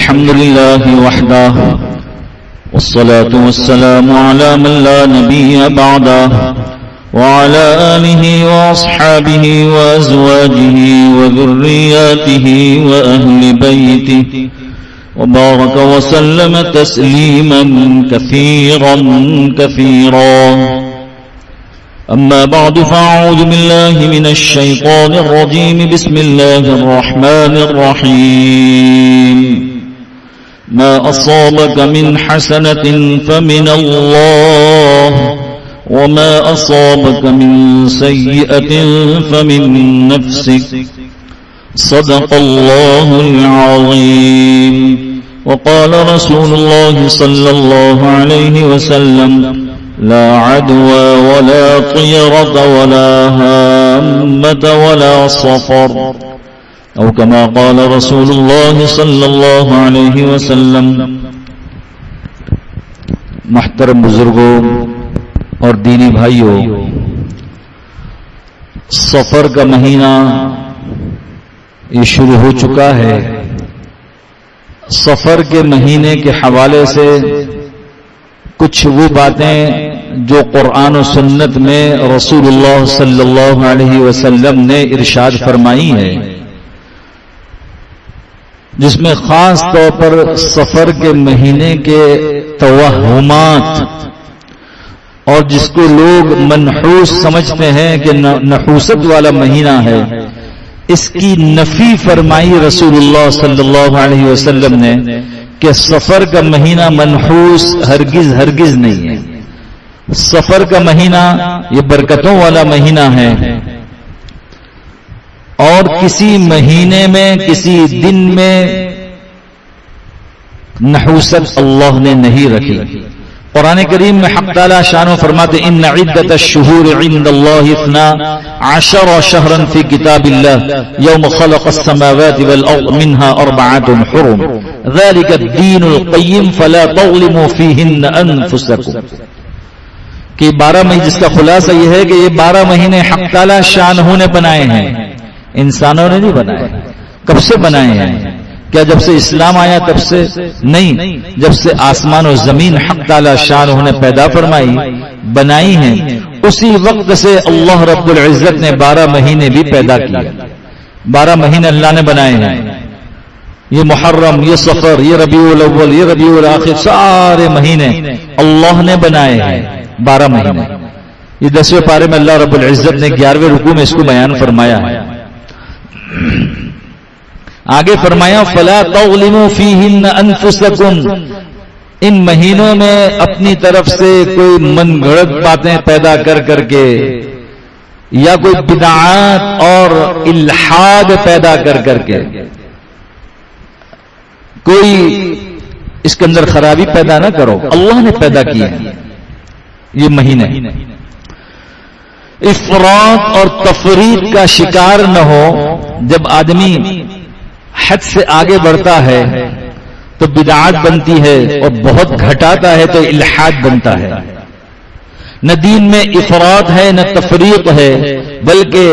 الحمد لله وحده والصلاة والسلام على من لا نبي بعده وعلى آله وأصحابه وأزواجه وذرياته وأهل بيته وبارك وسلم تسليما كثيرا كثيرا. أما بعد فأعوذ بالله من الشيطان الرجيم. بسم الله الرحمن الرحيم. ما أصابك من حسنة فمن الله وما أصابك من سيئة فمن نفسك. صدق الله العظيم. وقال رسول الله صلى الله عليه وسلم: لا عدوى ولا طيرة ولا هامة ولا صفر، أو كما قال رسول الله صلی اللہ علیہ وسلم. محترم بزرگوں اور دینی بھائیوں، سفر کا مہینہ یہ شروع ہو چکا ہے. سفر کے مہینے کے حوالے سے کچھ وہ باتیں جو قرآن و سنت میں رسول اللہ صلی اللہ علیہ وسلم نے ارشاد فرمائی ہے، جس میں خاص طور پر سفر کے مہینے کے توہمات اور جس کو لوگ منحوس سمجھتے ہیں کہ نحوست والا مہینہ ہے، اس کی نفی فرمائی رسول اللہ صلی اللہ علیہ وسلم نے کہ سفر کا مہینہ منحوس ہرگز نہیں ہے. سفر کا مہینہ یہ برکتوں والا مہینہ ہے، اور کسی مہینے میں کسی دن میں نحوست اللہ نے نہیں رکھی. قرآن کریم میں حق تعالی شانہ فرماتے: ان عدت الشہور عند اللہ 12 شہرا فی کتاب اللہ یوم خلق السماوات والارض منها 4 حرم ذلك الدین القیم فلا تظلموا فیہن انفسکم. کہ 12 مہینے، جس کا خلاصہ یہ ہے کہ یہ 12 مہینے حق تعالی شانہ نے بنائے ہیں، انسانوں نے نہیں بنائے. کب سے بنائے ہیں؟ کیا جب سے اسلام آیا تب سے؟ نہیں، جب سے آسمان و زمین حق تعالی شانہ نے پیدا فرمائی بنائی ہیں، اسی وقت سے اللہ رب العزت نے 12 مہینے بھی پیدا کیے. 12 مہینے اللہ نے بنائے ہیں. یہ محرم، یہ صفر، یہ ربیع الاول، یہ ربیع الاخر، سارے مہینے اللہ نے بنائے ہیں. 12 مہینے. یہ 10ویں پارے میں اللہ رب العزت نے 11ویں رکوع میں اس کو بیان فرمایا ہے. آگے فرمایا: فلا تظلموا فیہن انفسکم. ان مہینوں میں اپنی طرف سے کوئی من گھڑت باتیں پیدا کر کے یا کوئی بدعات اور الحاد پیدا کر کے کوئی اس کے اندر خرابی پیدا نہ کرو. اللہ نے پیدا کیا یہ مہینے. افراط اور تفریط کا شکار نہ ہو. جب آدمی حد سے آگے بڑھتا ہے تو بدعات بنتی ہے، اور بہت گھٹاتا ہے تو الحاد بنتا ہے. نہ دین میں افراط ہے نہ تفریط ہے، بلکہ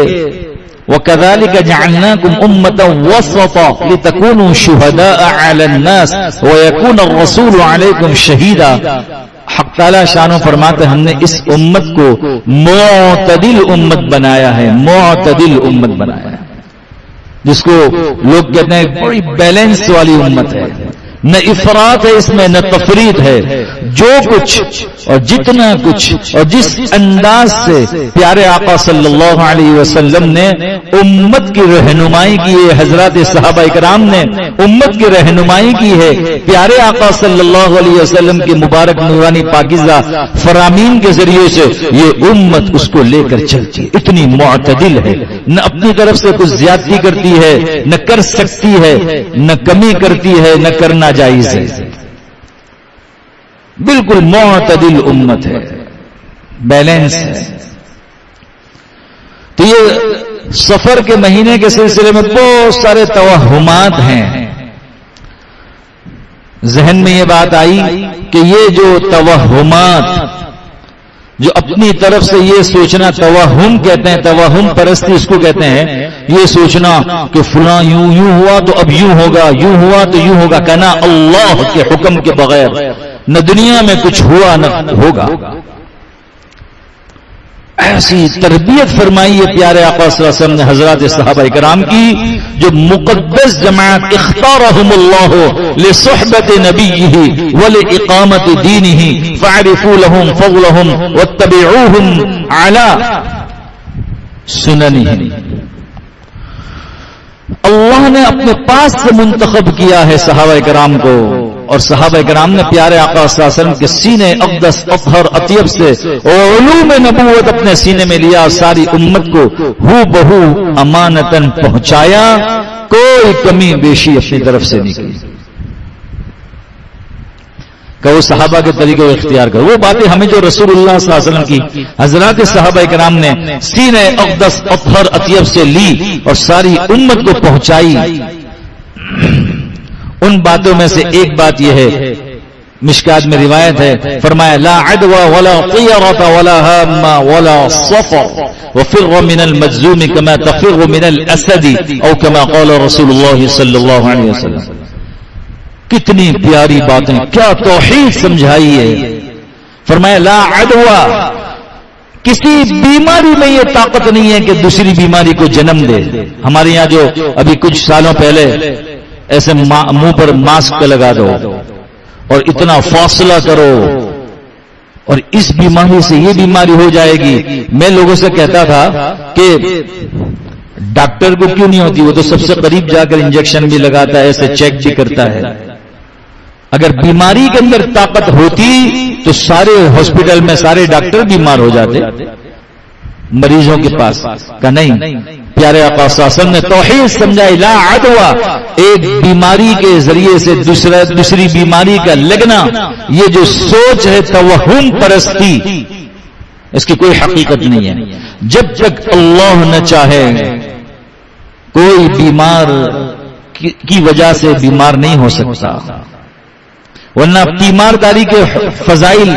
وَكَذَلِكَ جَعَلْنَاكُمْ أُمَّةً وَسَطًا لِتَكُونُوا شُهَدَاءَ عَلَى النَّاسِ وَيَكُونَ الرَّسُولُ عَلَيْكُمْ شَهِيدًا. حق تعالی شانہ فرماتے ہم نے اس امت کو معتدل امت بنایا ہے. معتدل امت بنایا ہے، جس کو لوگ کہتے ہیں بڑی بیلنس والی امت ہے. نہ افراط ہے اس میں نہ تفریط ہے. جو کچھ اور جتنا کچھ اور جس انداز سے پیارے آقا صلی اللہ علیہ وسلم نے امت کی رہنمائی کی ہے، حضرات صحابہ اکرام نے امت کی رہنمائی کی ہے، پیارے آقا صلی اللہ علیہ وسلم کی مبارک نورانی پاکیزہ فرامین کے ذریعے سے یہ امت اس کو لے کر چلتی ہے. اتنی معتدل ہے، نہ اپنی طرف سے کچھ زیادتی کرتی ہے، نہ کر سکتی ہے، نہ کمی کرتی ہے، نہ کرنا جائز ہے. بالکل معتدل امت ہے، بیلنس ہے. تو یہ سفر کے مہینے کے سلسلے میں بہت سارے توہمات ہیں. ذہن میں یہ بات آئی کہ یہ جو توہمات جو اپنی طرف سے یہ سوچنا، توہم کہتے ہیں، توہم پرستی اس کو کہتے ہیں، یہ سوچنا کہ فلاں یوں ہوا تو اب یوں ہوگا، یوں ہوا تو یوں ہوگا، کہنا اللہ کے حکم کے بغیر نہ دنیا میں کچھ ہوا نہ ہوگا۔ ایسی تربیت فرمائی ہے پیارے آقا صلی اللہ علیہ وسلم نے حضرات صحابہ کرام کی، جو مقدس جماعت اختارهم اللہ لصحبت نبیہ ولاقامت دینہ فاعرفوا لهم فضلهم واتبعوهم علی سننہ۔ اللہ نے اپنے پاس سے منتخب کیا ہے صحابہ کرام کو، اور صحابہ کرام نے پیارے آقا صلی اللہ علیہ وسلم کے سینے اقدس اطہر اطیب سے اور علوم نبوت اپنے سینے میں لیا، ساری امت کو ہو بہو امانتاً پہنچایا، کوئی کمی بیشی اپنی طرف سے نہیں کی کہ وہ صحابہ کے طریقے کو اختیار کرو۔ وہ باتیں ہمیں جو رسول اللہ صلی اللہ علیہ وسلم کی حضرات صحابہ کرام نے سینے اقدس اطہر اطیب سے لی اور ساری امت کو پہنچائی، ان باتوں میں سے ایک بات یہ ہے، مشکات میں روایت ہے، فرمایا لا عدوى ولا طيرة ولا هامة ولا صفر وفر من المجذوم كما تفر من الاسد او كما قال رسول اللہ صلی اللہ علیہ وسلم۔ کتنی پیاری باتیں، کیا توحید سمجھائی ہے۔ فرمایا لا عدوى، کسی بیماری میں یہ طاقت نہیں ہے کہ دوسری بیماری کو جنم دے۔ ہمارے یہاں جو ابھی کچھ سالوں پہلے ایسے منہ پر ماسک لگا دو اور اتنا فاصلہ کرو اور اس بیماری سے یہ بیماری ہو جائے گی۔ میں لوگوں سے کہتا تھا کہ ڈاکٹر کو کیوں نہیں ہوتی، وہ تو سب سے قریب جا کر انجیکشن بھی لگاتا ہے، ایسے چیک بھی کرتا ہے۔ اگر بیماری کے اندر طاقت ہوتی تو سارے ہاسپٹل میں سارے ڈاکٹر بیمار ہو جاتے مریضوں کے پاس کا نہیں۔ پیارے آقا صلی اللہ علیہ وسلم نے توحید سمجھائی، لا عدوى، ایک بیماری کے ذریعے سے دوسری بیماری کا لگنا، یہ جو سوچ ہے توہم پرستی، اس کی کوئی حقیقت نہیں ہے۔ جب تک اللہ نہ چاہے کوئی بیمار کی وجہ سے بیمار نہیں ہو سکتا، ورنہ تیمارداری کے فضائل،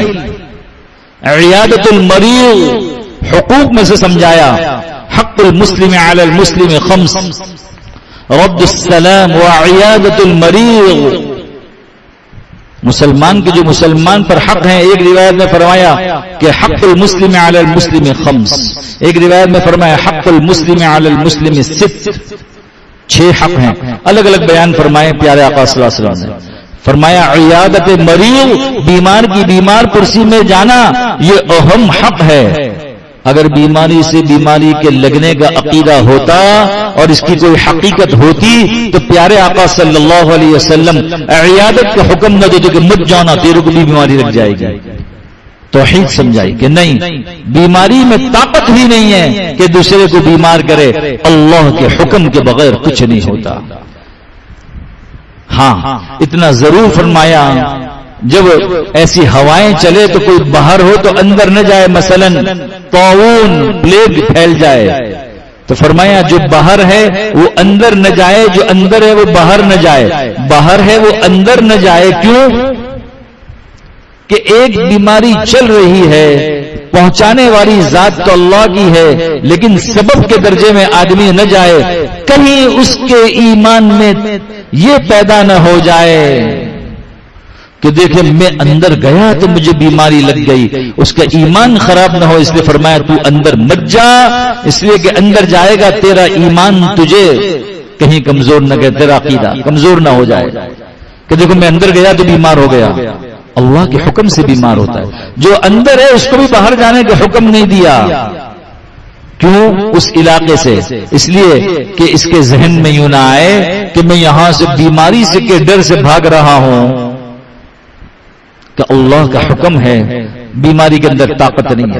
عیادت المریض حقوق میں سے سمجھایا، حق المسلم علی المسلم خمس، رد السلام وعیادت المریض، مسلمان کے جو مسلمان پر حق ہیں، ایک روایت میں فرمایا کہ حق المسلم علی المسلم خمس، ایک روایت میں فرمایا حق المسلم علی المسلم ست، 6 حق ہیں، الگ الگ بیان فرمائے پیارے آقا صلی اللہ علیہ وسلم نے۔ فرمایا عیادت مریض، بیمار کی بیمار کرسی میں جانا، یہ اہم حق ہے۔ اگر بیماری سے بیماری کے لگنے کا عقیدہ ہوتا اور اس کی کوئی حقیقت ہوتی تو پیارے آقا صلی اللہ علیہ وسلم عیادت کا حکم نہ دیتے کہ مت جانا، تیرے کو بھی بیماری لگ جائے گی۔ توحید سمجھائی کہ نہیں، بیماری میں طاقت ہی نہیں ہے کہ دوسرے کو بیمار کرے، اللہ کے حکم کے بغیر کچھ نہیں ہوتا۔ ہاں اتنا ضرور فرمایا، جب ایسی ہوائیں چلے تو کوئی باہر ہو تو اندر نہ جائے، مثلا طاعون پلیگ پھیل جائے تو فرمایا جو باہر ہے وہ اندر نہ جائے، جو اندر ہے وہ باہر نہ جائے، باہر ہے وہ اندر نہ جائے۔ کیوں کہ ایک بیماری چل رہی ہے، پہنچانے والی ذات تو اللہ کی ہے، لیکن سبب کے درجے میں آدمی نہ جائے، کہیں اس کے ایمان میں یہ پیدا نہ ہو جائے کہ دیکھیں میں اندر گیا تو مجھے بیماری لگ گئی، اس کا ایمان خراب نہ ہو۔ اس لیے فرمایا تو اندر مت جا، اس لیے کہ اندر جائے گا تیرا ایمان تجھے کہیں کمزور نہ کرے، تیرا عقیدہ کمزور نہ ہو جائے کہ دیکھو میں اندر گیا تو بیمار ہو گیا۔ اللہ کے حکم سے بیمار ہوتا ہے، جو اندر ہے اس کو بھی باہر جانے کا حکم نہیں دیا۔ کیوں؟ اس علاقے سے، اس لیے کہ اس کے ذہن میں یوں نہ آئے کہ میں یہاں سے بیماری سے کے ڈر سے بھاگ رہا ہوں، کہ اللہ کا حکم ہے، بیماری کے اندر طاقت نہیں ہے۔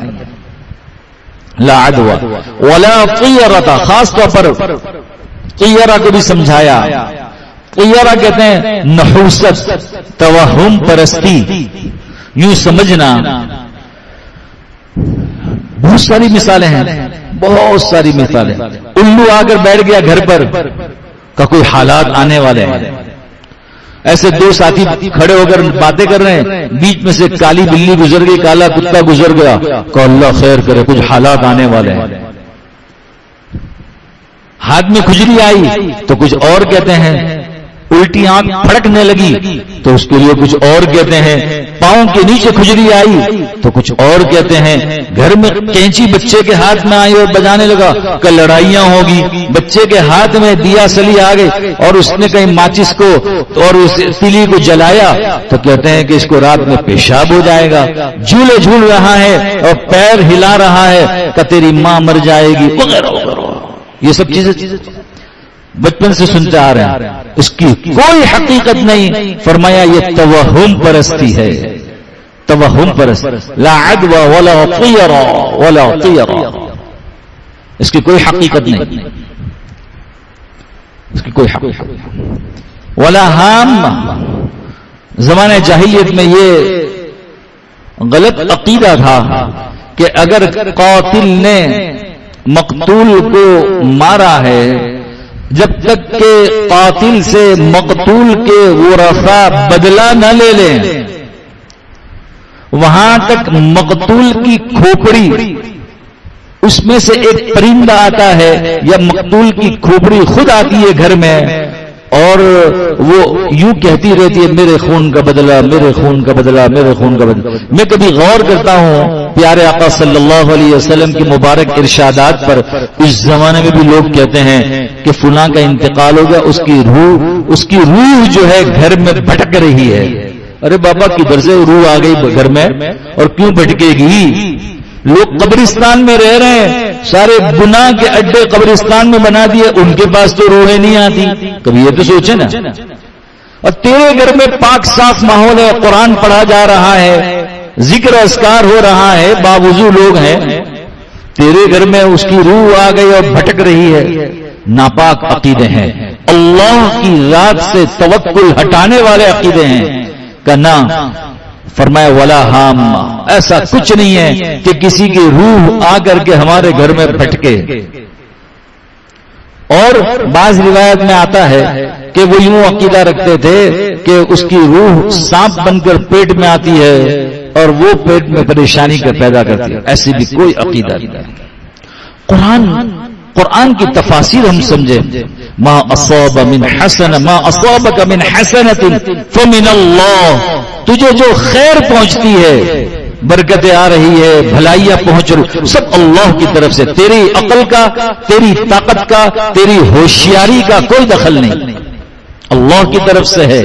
لا عدوى ولا طیرہ، خاص طور پر طیرہ کو بھی سمجھایا۔ طیرہ کہتے ہیں نحوست، توہم پرستی، یوں سمجھنا۔ بہت ساری مثالیں ہیں، بہت ساری مثالیں۔ الو آ کر بیٹھ گیا گھر پر کا کوئی حالات آنے والے ہیں، ایسے دو ساتھی کھڑے ہو کر باتیں کر رہے ہیں، بیچ میں سے کالی بلی گزر گئی، کالا کتا گزر گیا، کہ اللہ خیر کرے کچھ حالات آنے والے ہیں. ہاتھ میں کھجلی آئی تو کچھ اور کہتے ہیں، الٹی آنکھ پھڑکنے لگی تو اس کے لیے کچھ اور کہتے ہیں، پاؤں کے نیچے کھجلی آئی تو کچھ اور کہتے ہیں، گھر میں کینچی بچے کے ہاتھ میں آئی اور بجانے لگا کہ لڑائیاں ہوگی، بچے کے ہاتھ میں دیا سلی آ گئی اور اس نے کہیں ماچس کو اور اس تلی کو جلایا تو کہتے ہیں کہ اس کو رات میں پیشاب ہو جائے گا، جھولے جھول رہا ہے اور پیر ہلا رہا ہے کہ تیری ماں مر جائے گی وغیرہ وغیرہ. یہ سب چیزیں بچپن سے سنتے آ رہے ہیں، اس کی کوئی حقیقت نہیں. فرمایا یہ توہم پرستی ہے، توہم پرست، لا عدوى ولا طیر ولا طیر، اس کی کوئی حقیقت نہیں، اس کی کوئی حقیقت نہیں. ولا ہام، زمانہ جاہلیت میں یہ غلط عقیدہ تھا کہ اگر قاتل نے مقتول کو مارا ہے، جب تک کہ قاتل سے مقتول کے ورثاء بدلہ نہ لے لیں، وہاں تک مقتول کی کھوپڑی، اس میں سے ایک پرندہ آتا ہے یا مقتول کی کھوپڑی خود آتی ہے گھر میں اور وہ یوں کہتی رہتی ہے میرے خون کا بدلہ، میرے خون کا بدلہ، میرے خون کا بدلہ. میں کبھی غور کرتا ہوں پیارے آقا صلی اللہ علیہ وسلم کی مبارک ارشادات پر، اس زمانے میں بھی لوگ کہتے ہیں کہ فلاں کا انتقال ہو گیا، اس کی روح جو ہے گھر میں بھٹک رہی ہے. ارے بابا کدھر سے روح آ گئی گھر میں اور کیوں بھٹکے گی؟ لوگ قبرستان میں رہ رہے ہیں، سارے گناہ کے اڈے قبرستان میں بنا دیے، ان کے پاس تو روحیں نہیں آتی. کبھی یہ تو سوچے نا. اور تیرے گھر میں پاک صاف ماحول ہے، قرآن پڑھا جا رہا ہے، ذکر اذکار ہو رہا ہے، باوضو لوگ ہیں، تیرے گھر میں اس کی روح آ گئی اور بھٹک رہی ہے. ناپاک عقیدے ہیں، اللہ کی ذات سے توکل ہٹانے والے عقیدے ہیں کہ نہ. فرمایا ولا ہام، ایسا کچھ نہیں ہے کہ کسی کی روح آ کر کے ہمارے گھر میں بھٹکے. اور بعض روایت میں آتا ہے کہ وہ یوں عقیدہ رکھتے تھے کہ اس کی روح سانپ بن کر پیٹ میں آتی ہے اور وہ پیٹ میں پریشانی کا پیدا کرتی ہے. ایسی بھی کوئی عقیدہ نہیں. قرآن کی تفاسیر ہم سمجھیں. ما اصاب من حسن ما اصابك من حسنة فمن اللہ، تجھے جو خیر پہنچتی ہے، برکتیں آ رہی ہے، بھلائیاں پہنچ رہی، سب اللہ کی طرف سے. تیری عقل کا، تیری طاقت کا، تیری ہوشیاری کا کوئی دخل نہیں، اللہ کی طرف سے ہے.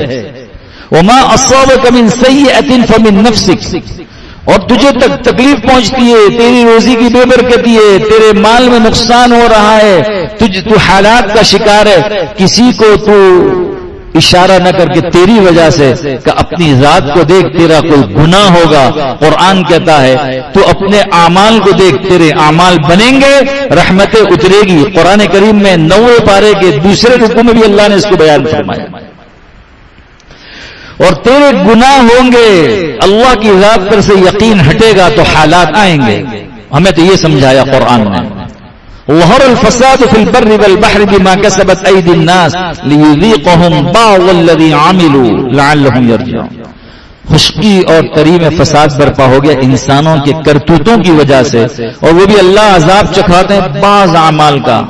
وما اصابك من سیئة فمن نفسك، اور تجھے تک تکلیف پہنچتی ہے، تیری روزی کی بے برکتی ہے، تیرے مال میں نقصان ہو رہا ہے، تو حالات کا شکار ہے، کسی کو تو اشارہ نہ کر کے تیری وجہ سے کہ اپنی ذات کو دیکھ، تیرا کوئی گناہ ہوگا. قرآن کہتا ہے تو اپنے اعمال کو دیکھ، تیرے اعمال بنیں گے، رحمتیں اترے گی. قرآن کریم میں 9 پارے کے دوسرے رکوع میں بھی اللہ نے اس کو بیان فرمایا. اور تیرے گناہ ہوں گے، اللہ کی ذات پر سے یقین ہٹے گا تو حالات آئیں گے. ہمیں تو یہ سمجھایا قرآن نے. ظہر الفساد فی البر والبحر بما کسبت ایدی الناس لیذیقہم بعض الذی عملوا لعلہم یرجعون. خشکی اور تری میں فساد برپا ہو گیا انسانوں کے کرتوتوں کی وجہ سے، اور وہ بھی اللہ عذاب چکھاتے ہیں بعض اعمال کا،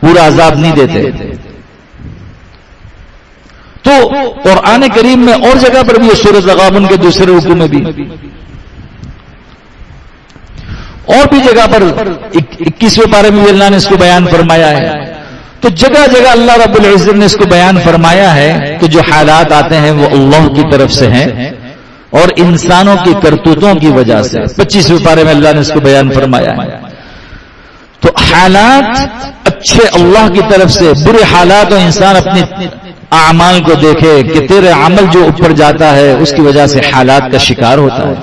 پورا عذاب نہیں دیتے. تو قرآن کریم میں اور جگہ پر بھی، سورۃ تغابن کے دوسرے رکوع میں بھی، اور بھی جگہ پر 21ویں پارے میں بھی اللہ نے اس کو بیان فرمایا ہے. تو جگہ جگہ اللہ رب العزت نے اس کو بیان فرمایا ہے کہ جو حالات آتے ہیں وہ اللہ کی طرف سے ہیں اور انسانوں کی کرتوتوں کی وجہ سے. 25ویں پارے میں اللہ نے اس کو بیان فرمایا ہے. تو حالات اچھے اللہ کی طرف سے، برے حالات و انسان اپنی اعمال کو دیکھے کہ تیرے عمل جو اوپر جاتا ہے اس کی وجہ سے حالات کا شکار ہوتا ہے.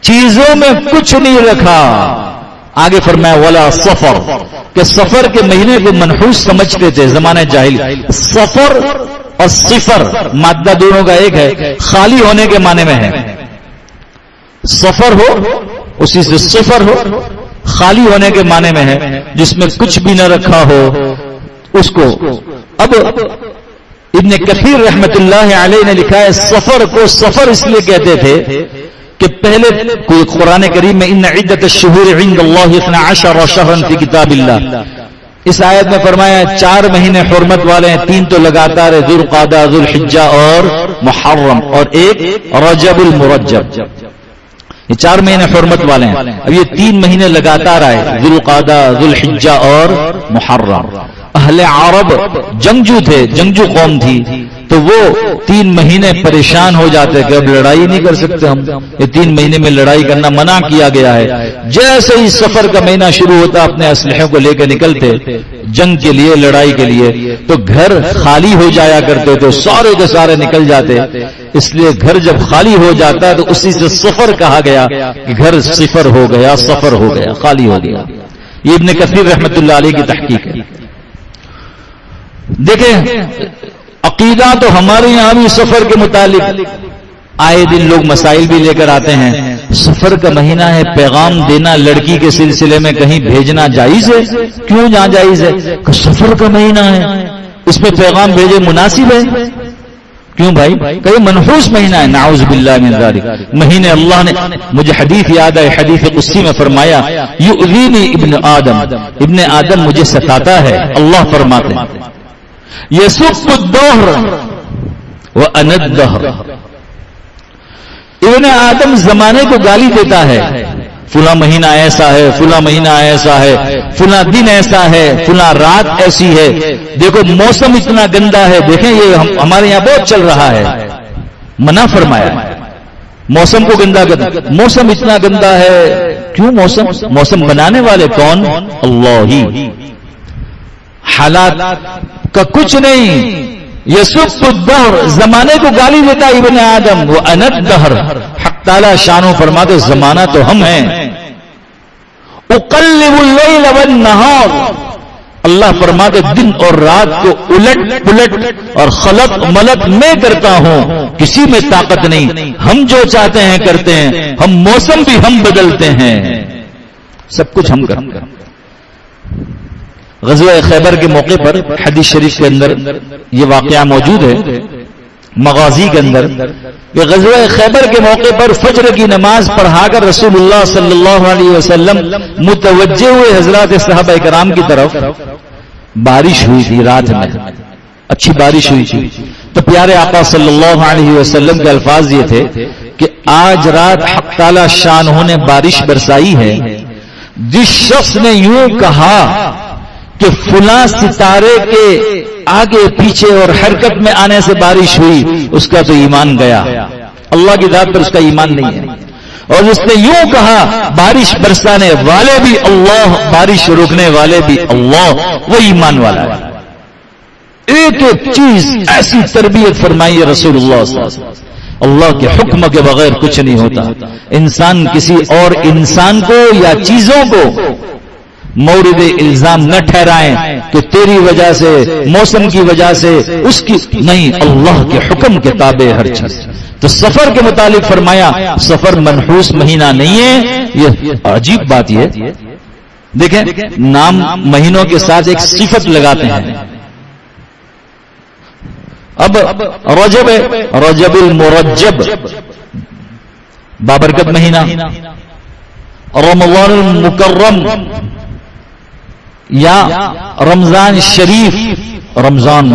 چیزوں میں کچھ نہیں رکھا. آگے فرمایا ولا سفر، کہ سفر کے مہینے کو منحوس سمجھتے تھے زمانہ جاہلی. سفر اور صفر مادہ دونوں کا ایک ہے، خالی ہونے کے معنی میں ہے. سفر ہو اسی سے صفر ہو، خالی ہونے کے معنی میں ہے، جس میں کچھ بھی نہ رکھا ہو اس کو. اب ابن کثیر رحمت اللہ علیہ نے لکھا ہے سفر کو سفر اس لیے کہتے تھے کہ پہلے کوئی قرآن کریم میں ان عدت الشہور عند اللہ 12 شہرا فی کتاب اللہ، اس آیت میں فرمایا 4 مہینے حرمت والے ہیں، 3 تو لگاتار ہے، ذوالقعدہ، ذوالحجہ اور محرم، اور ایک رجب المرجب، یہ 4 مہینے حرمت والے ہیں۔ اب یہ 3 مہینے لگاتار آئے، ذوالقعدہ، ذوالحجہ اور محرم۔ اہل عرب جنگجو تھے، جنگجو قوم تھی، تو وہ 3 مہینے پریشان ہو جاتے کہ اب لڑائی نہیں کر سکتے ہم، یہ 3 مہینے میں لڑائی کرنا منع کیا گیا ہے۔ جیسے ہی سفر کا مہینہ شروع ہوتا اپنے اسلحے کو لے کے نکلتے جنگ کے لیے، لڑائی کے لیے، تو گھر خالی ہو جایا کرتے تھے، سارے کے سارے نکل جاتے، اس لیے گھر جب خالی ہو جاتا ہے تو اسی سے سفر کہا گیا کہ گھر صفر ہو گیا، سفر ہو گیا، خالی ہو گیا۔ یہ ابن کثیر رحمت اللہ علیہ کی تحقیق ہے۔ دیکھیں عقیدہ تو ہمارے یہاں بھی سفر کے متعلق آئے دن لوگ مسائل بھی لے کر آتے ہیں۔ سفر کا مہینہ ہے، پیغام دینا لڑکی کے سلسلے میں کہیں بھیجنا جائز ہے؟ کیوں ناجائز ہے؟ کہ سفر کا مہینہ ہے، اس میں پیغام بھیجے مناسب ہے؟ کیوں بھائی؟ کہ یہ منحوس مہینہ ہے، نعوذ باللہ من ذالک۔ مہینے اللہ نے، مجھے حدیث یاد ہے، حدیث قدسی میں فرمایا یؤذینی ابن آدم، ابن آدم مجھے ستاتا ہے، اللہ فرماتے ہیں یسب الدہر وانا الدہر، ابن آدم زمانے کو گالی دیتا ہے، فلاں مہینہ ایسا ہے، فلاں مہینہ ایسا ہے، فلاں دن ایسا ہے، فلاں رات ایسی ہے، دیکھو موسم اتنا گندا ہے، دیکھیں یہ ہمارے یہاں بہت چل رہا ہے، منع فرمایا موسم کو گندا کرنا، موسم اتنا گندا ہے۔ کیوں موسم بنانے والے کون؟ اللہ ہی، حالات کا کچھ نہیں۔ یسب الدہر، زمانے کو گالی دیتا ابن آدم، وہ انا الدہر، حق تعالی شانو فرماتے زمانہ تو ہم ہیں۔ اقلب اللیل والنہار، اللہ فرماتے دن اور رات کو الٹ پلٹ اور خلق ملت میں کرتا ہوں، کسی میں طاقت نہیں، ہم جو چاہتے ہیں کرتے ہیں، ہم موسم بھی ہم بدلتے ہیں، سب کچھ ہم کرتے ہیں۔ غزوہ خیبر کے موقع پر حدیث شریف کے اندر یہ واقعہ موجود ہے، مغازی کے اندر، کہ غزوہ خیبر کے موقع پر فجر کی نماز پڑھا کر رسول اللہ صلی اللہ علیہ وسلم متوجہ ہوئے حضرات صحابہ کرام کی طرف، بارش ہوئی تھی رات میں، اچھی بارش ہوئی تھی، تو پیارے آقا صلی اللہ علیہ وسلم کے الفاظ یہ تھے کہ آج رات حق تعالی شانہ نے بارش برسائی ہے، جس شخص نے یوں کہا کہ فلاں ستارے کے آگے پیچھے اور حرکت میں آنے سے بارش ہوئی، اس کا تو ایمان گیا، اللہ کی ذات پر اس کا ایمان نہیں ہے۔ اور جس نے یوں کہا بارش برسانے والے بھی اللہ، بارش روکنے والے بھی اللہ، وہ ایمان والا ہے۔ ایک ایک چیز ایسی تربیت فرمائی ہے رسول اللہ صلی اللہ علیہ وسلم، اللہ کے حکم کے بغیر کچھ نہیں ہوتا۔ انسان کسی اور انسان کو یا چیزوں کو مورد الزام نہ ٹھہرائیں کہ تیری وجہ سے، موسم کی وجہ سے، اس کی نہیں، اللہ کے حکم کے تابع ہر چیز۔ تو سفر کے متعلق فرمایا سفر منحوس مہینہ نہیں ہے۔ یہ عجیب بات یہ دیکھیں، نام مہینوں کے ساتھ ایک صفت لگاتے ہیں۔ اب رجب ہے، رجب المرجب، بابرکت مہینہ، رمضان المکرم یا رمضان شریف، رمضان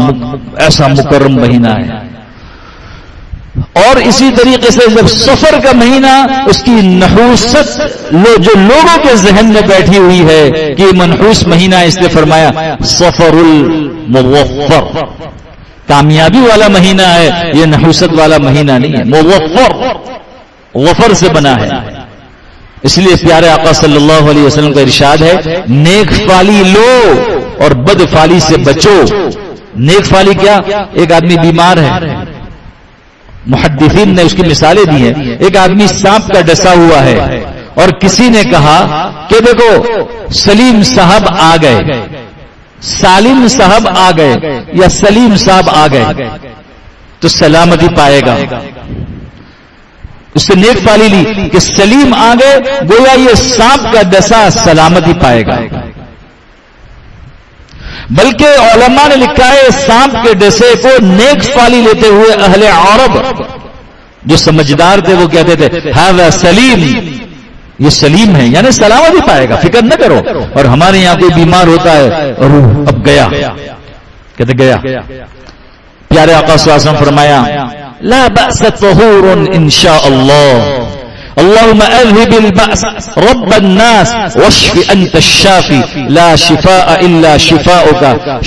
ایسا مکرم مہینہ ہے۔ اور اسی طریقے سے جب سفر کا مہینہ، اس کی نحوست جو لوگوں کے ذہن میں بیٹھی ہوئی ہے کہ یہ منحوس مہینہ، اس نے فرمایا سفر الموفر، کامیابی والا مہینہ ہے، یہ نحوست والا مہینہ نہیں ہے، موفر، غفر سے بنا ہے۔ اس لیے پیارے آقا صلی اللہ علیہ وسلم کا ارشاد ہے نیک فالی لو اور بد فالی سے بچو۔ نیک فالی کیا؟ ایک آدمی بیمار ہے، محدثین نے اس کی مثالیں دی ہیں، ایک آدمی سانپ کا ڈسا ہوا ہے اور کسی نے کہا کہ دیکھو سلیم صاحب آ گئے، سالم صاحب آ گئے یا سلیم صاحب آ گئے تو سلامتی پائے گا۔ اس سے نیک فالی لی کہ سلیم آ گئے، گویا یہ سانپ کا ڈسا سلامتی پائے گا۔ بلکہ علماء نے لکھا ہے سانپ کے ڈسے کو نیک فالی لیتے ہوئے اہل عرب جو سمجھدار تھے وہ کہتے تھے ھذا سلیم، یہ سلیم ہے، یعنی سلامت ہی پائے گا، فکر نہ کرو. اور ہمارے یہاں کوئی بیمار ہوتا ہے اور اب گیا، کہتے گیا. پیارے آقا صلی اللہ علیہ وسلم فرمایا لا بأس طہور انشاء اللہ، اللهم اذهب البأس رب الناس واشف انت الشافي لا شفاء الا شفاؤك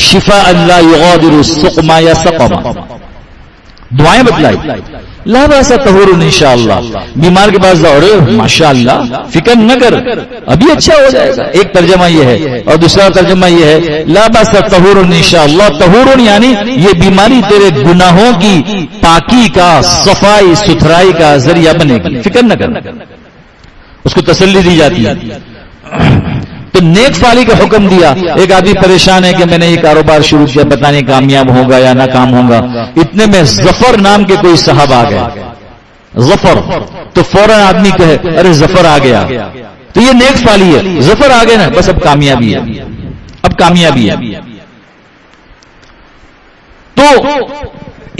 شفاء لا يغادر سقما یا سقما. دعائیں بتلائی لا باس طہور انشاءاللہ. بیمار کے پاس دوڑے ماشاءاللہ فکر نہ کر ابھی اچھا ہو جائے گا. ایک ترجمہ یہ ہے، اور دوسرا ترجمہ یہ ہے لا باس طہور انشاءاللہ. طہور یعنی یہ بیماری تیرے گناہوں کی پاکی کا، صفائی ستھرائی کا ذریعہ بنے گی، فکر نہ کر. اس کو تسلی دی جاتی ہے. تو نیک فالی کا حکم دیا. ایک آدمی پریشان ہے کہ میں نے یہ کاروبار شروع کیا، پتہ نہیں کامیاب ہوگا یا ناکام ہوگا. اتنے میں ظفر نام کے کوئی صاحب آ گئے. ظفر تو فوراً آدمی کہے ارے ظفر آ گیا، تو یہ نیک فالی ہے. ظفر آ گئے نا، بس اب کامیابی ہے، اب کامیابی ہے. تو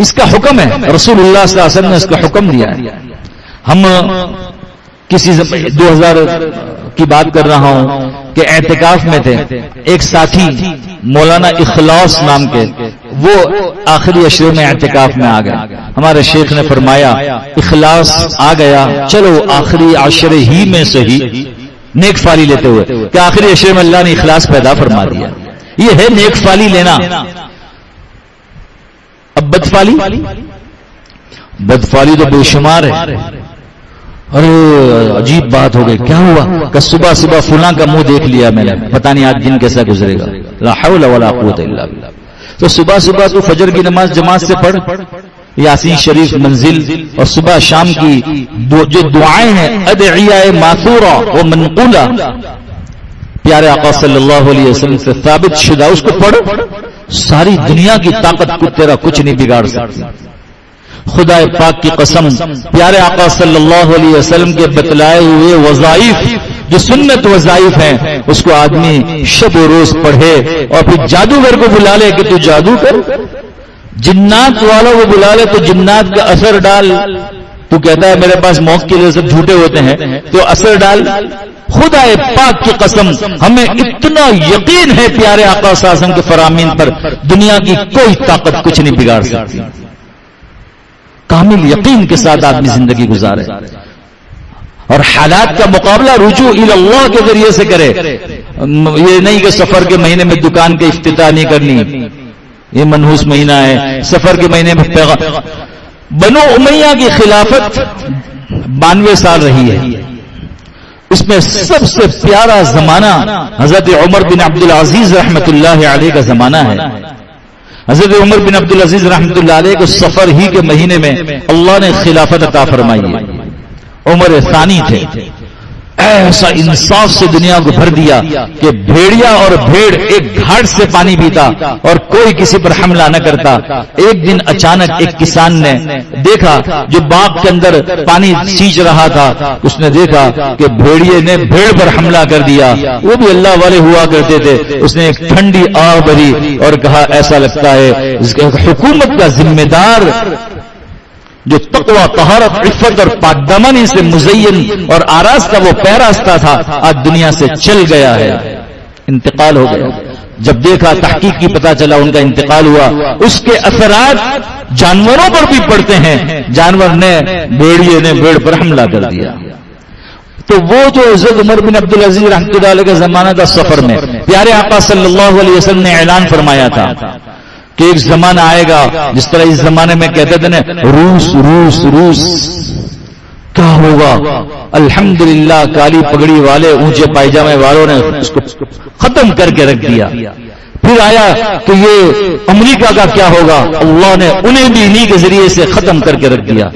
اس کا حکم ہے، رسول اللہ صلی اللہ علیہ وسلم نے اس کا حکم دیا ہے. ہم کسی 2000 کی بات کر رہا ہوں کہ اعتکاف میں تھے. ایک ساتھی مولانا اخلاص نام کے، وہ آخری عشرے میں اعتکاف میں آ گئے. ہمارے شیخ نے فرمایا اخلاص آ گیا، چلو آخری عشرے ہی میں سے ہی نیک فالی لیتے ہوئے کہ آخری عشرے میں اللہ نے اخلاص پیدا فرما دیا. یہ ہے نیک فالی لینا. اب بدفالی، بدفالی تو بے شمار ہے. ارے عجیب بات ہو گئی، کیا ہوا کہ صبح صبح فلاں کا منہ دیکھ لیا میں نے، پتہ نہیں آج دن کیسا گزرے گا. لا حول ولا قوت الا باللہ. تو صبح صبح تو فجر کی نماز جماعت سے پڑھ، یاسین شریف منزل، اور صبح شام کی جو دعائیں ہیں ادعیہ ماثورہ و منقولہ پیارے آقا صلی اللہ علیہ وسلم سے ثابت شدہ، اس کو پڑھ. ساری دنیا کی طاقت کو تیرا کچھ نہیں بگاڑ سکتی. خدا پاک کی قسم، پیارے آقا صلی اللہ علیہ وسلم کے بتلائے ہوئے وظائف جو سنت وظائف ہیں، اس کو آدمی شب و روز پڑھے اور پھر جادوگر کو بلا لے کہ تو جادو کر، جنات والوں کو بلا لے تو جنات کا اثر ڈال. تو کہتا ہے میرے پاس موت کے لیے سب جھوٹے ہوتے ہیں، تو اثر ڈال. خدا پاک کی قسم ہمیں اتنا یقین ہے پیارے آقا صلی اللہ علیہ وسلم کے فرامین پر، دنیا کی کوئی طاقت کچھ نہیں بگاڑ سکتی. کامل یقین کے ساتھ آدمی زندگی گزارے اور حالات کا مقابلہ رجوع الی اللہ کے ذریعے سے کرے. یہ نہیں کہ سفر کے مہینے میں دکان کے افتتاح نہیں کرنی، یہ منحوس مہینہ ہے. سفر کے مہینے میں بنو امیہ کی خلافت 92 سال رہی ہے. اس میں سب سے پیارا زمانہ حضرت عمر بن عبد العزیز رحمت اللہ علیہ کا زمانہ ہے. حضرت عمر بن عبد العزیز رحمت اللہ علیہ کو سفر ہی کے مہینے میں اللہ نے خلافت عطا فرمائی ہے. عمر ثانی تھے، ایسا انصاف سے دنیا کو بھر دیا کہ بھیڑیا اور بھیڑ ایک گھاٹ سے پانی پیتا اور کوئی کسی پر حملہ نہ کرتا. ایک دن اچانک ایک کسان نے دیکھا جو باغ کے اندر پانی سینچ رہا تھا، اس نے دیکھا کہ بھیڑیے نے بھیڑ پر حملہ کر دیا. وہ بھی اللہ والے ہوا کرتے تھے. اس نے ایک ٹھنڈی آہ بھری اور کہا ایسا لگتا ہے اس حکومت کا ذمہ دار جو تقوی، طہارت، عفت اور پاک دامنی سے مزین اور آراستہ وہ پیراستہ تھا، آج دنیا سے چل گیا ہے، انتقال ہو گیا. جب دیکھا تحقیق کی پتہ چلا ان کا انتقال ہوا. اس کے اثرات جانوروں پر بھی پڑتے ہیں. جانور نے، بھیڑیے نے بھیڑ پر حملہ کر دیا. تو وہ جو حضرت عمر بن عبد العزیز رحمۃ اللہ علیہ کا زمانہ تھا، سفر میں پیارے آقا صلی اللہ علیہ وسلم نے اعلان فرمایا تھا کہ ایک زمانہ آئے گا جس طرح اس زمانے میں کہتے تھے نا روس روس روس، کیا ہوگا؟ الحمدللہ کالی پگڑی والے، اونچے پائجامے والوں نے اس کو ختم کر کے رکھ دیا. پھر آیا کہ یہ امریکہ کا کیا ہوگا؟ اللہ نے انہیں بھی انہی کے ذریعے سے ختم کر کے رکھ دیا.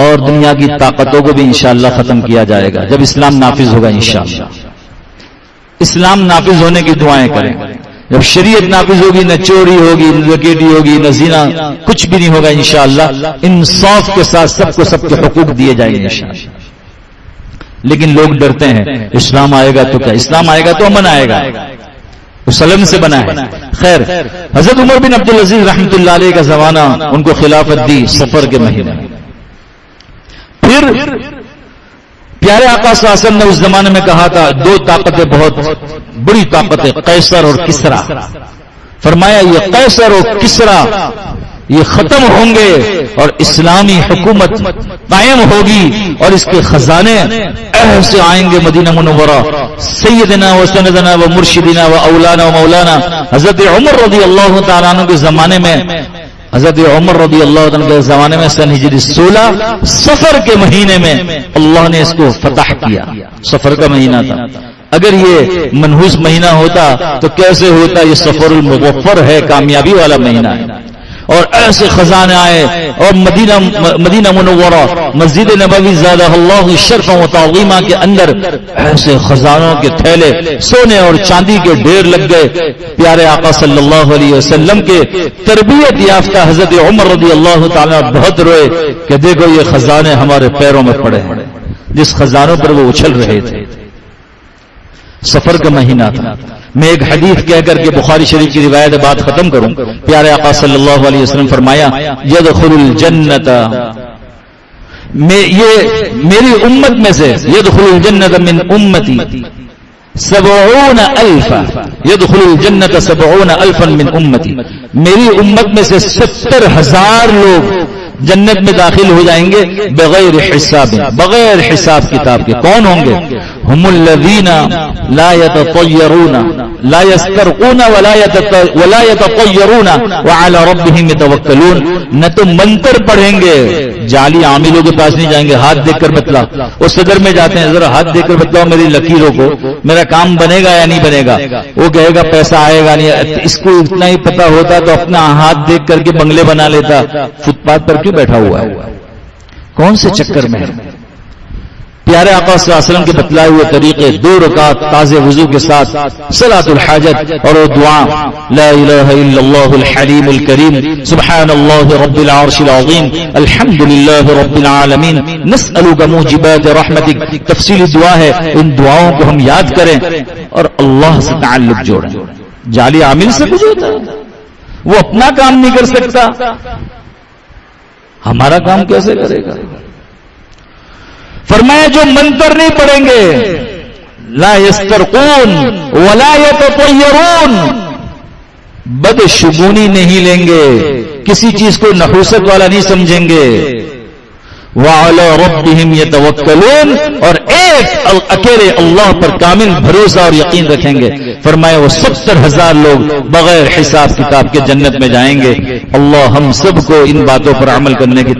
اور دنیا کی طاقتوں کو بھی انشاءاللہ ختم کیا جائے گا جب اسلام نافذ ہوگا. انشاءاللہ اسلام نافذ ہونے کی دعائیں کریں. جب شریعت نافذ ہوگی، نہ چوری ہوگی، نہ ڈکیتی ہوگی، نہ زنا، کچھ بھی نہیں ہوگا انشاءاللہ. انصاف کے ساتھ سب کو سب کے حقوق دیے جائیں گے انشاءاللہ. لیکن لوگ ڈرتے ہیں اسلام آئے گا تو کیا، اسلام آئے گا تو امن آئے گا. سلم سے بنا ہے. خیر، حضرت عمر بن عبدالعزیز رحمۃ اللہ علیہ کا زمانہ، ان کو خلافت دی سفر کے مہینے. پھر پیارے آقا صلی اللہ علیہ وسلم نے اس زمانے میں کہا تھا دو طاقتیں بہت بڑی طاقتیں، قیصر اور کسرا. فرمایا یہ قیصر اور کسرا یہ ختم ہوں گے اور اسلامی حکومت قائم ہوگی اور اس کے خزانے ایسے آئیں گے مدینہ منورہ. سیدنا و سندنا و مرشدنا و اولانا و مولانا حضرت عمر رضی اللہ تعالیٰ عنہ کے زمانے میں، حضرت عمر رضی اللہ عنہ کے زمانے میں سن ہجری 16 سفر کے مہینے میں اللہ نے اس کو فتح کیا. سفر کا مہینہ تھا. اگر یہ منحوس مہینہ ہوتا تو کیسے ہوتا؟ یہ سفر المظفر ہے، کامیابی والا مہینہ ہے. اور ایسے خزانے آئے اور مدینہ منورہ مسجد نبوی زادہ اللہ شرفا و تعظیما کے اندر ایسے خزانوں کے تھیلے سونے اور چاندی کے ڈھیر لگ گئے. پیارے آقا صلی اللہ علیہ وسلم کے تربیت یافتہ حضرت عمر رضی اللہ تعالیٰ بہت روئے کہ دیکھو یہ خزانے ہمارے پیروں میں پڑے ہیں، جس خزانوں پر وہ اچھل رہے تھے. سفر کا مہینہ تھا. میں ایک حدیث کہہ کر کے بخاری شریف کی روایت بات ختم کروں. پیارے آقا صلی اللہ علیہ وسلم فرمایا یدخل الجنت، یہ میری امت میں سے، یدخل الجنت من امتی 70,000، یدخل الجنت 70,000 من امتی، میری امت میں سے 70,000 لوگ جنت میں داخل ہو جائیں گے بغیر حساب، بغیر حساب کتاب کے. کون ہوں گے؟ ہم الذین لا یتطیرون لا یسترقون ولا یتطیرون وعلی ربہم یتوکلون. نہ تو منتر پڑھیں گے، جعلی عاملوں کے پاس نہیں جائیں گے ہاتھ دیکھ کر بتلا. وہ صدر میں جاتے ہیں ذرا ہاتھ دیکھ کر بتلاؤ میری لکیروں کو، میرا کام بنے گا یا نہیں بنے گا. وہ کہے گا پیسہ آئے گا نہیں. اس کو اتنا ہی پتا ہوتا تو اپنا ہاتھ دیکھ کر کے بنگلے بنا لیتا. فٹ پاتھ پر کیوں بیٹھا ہوا ہے؟ کون سے چکر میں ہے؟ پیارے آقا صلی اللہ علیہ وسلم کے بتلائے ہوئے طریقے، 2 رکعت تازے وضو کے ساتھ صلاۃ الحاجت اور وہ دعا لا الہ الا اللہ الحلیم الکریم سبحان اللہ رب العرش العظیم الحمد للہ رب العالمین نسألک موجبات رحمتک. تفصیلی دعا ہے. ان دعاؤں کو ہم یاد کریں اور اللہ سے تعلق جوڑیں. جعلی عامل سے کچھ ہوتا ہے؟ وہ اپنا کام نہیں کر سکتا، ہمارا کام کیسے کرے گا؟ فرمایا جو منتر نہیں پڑھیں گے، لا یسترقون ولا یتطیرون، بدشگونی نہیں لیں گے، کسی چیز کو نحوست والا نہیں سمجھیں گے. وعلی ربہم یتوکلون، اور ایک اکیلے اللہ پر کامل بھروسہ اور یقین رکھیں گے. فرمایا وہ 70,000 لوگ بغیر حساب کتاب کے جنت میں جائیں گے. اللہ ہم سب کو ان باتوں پر عمل کرنے کی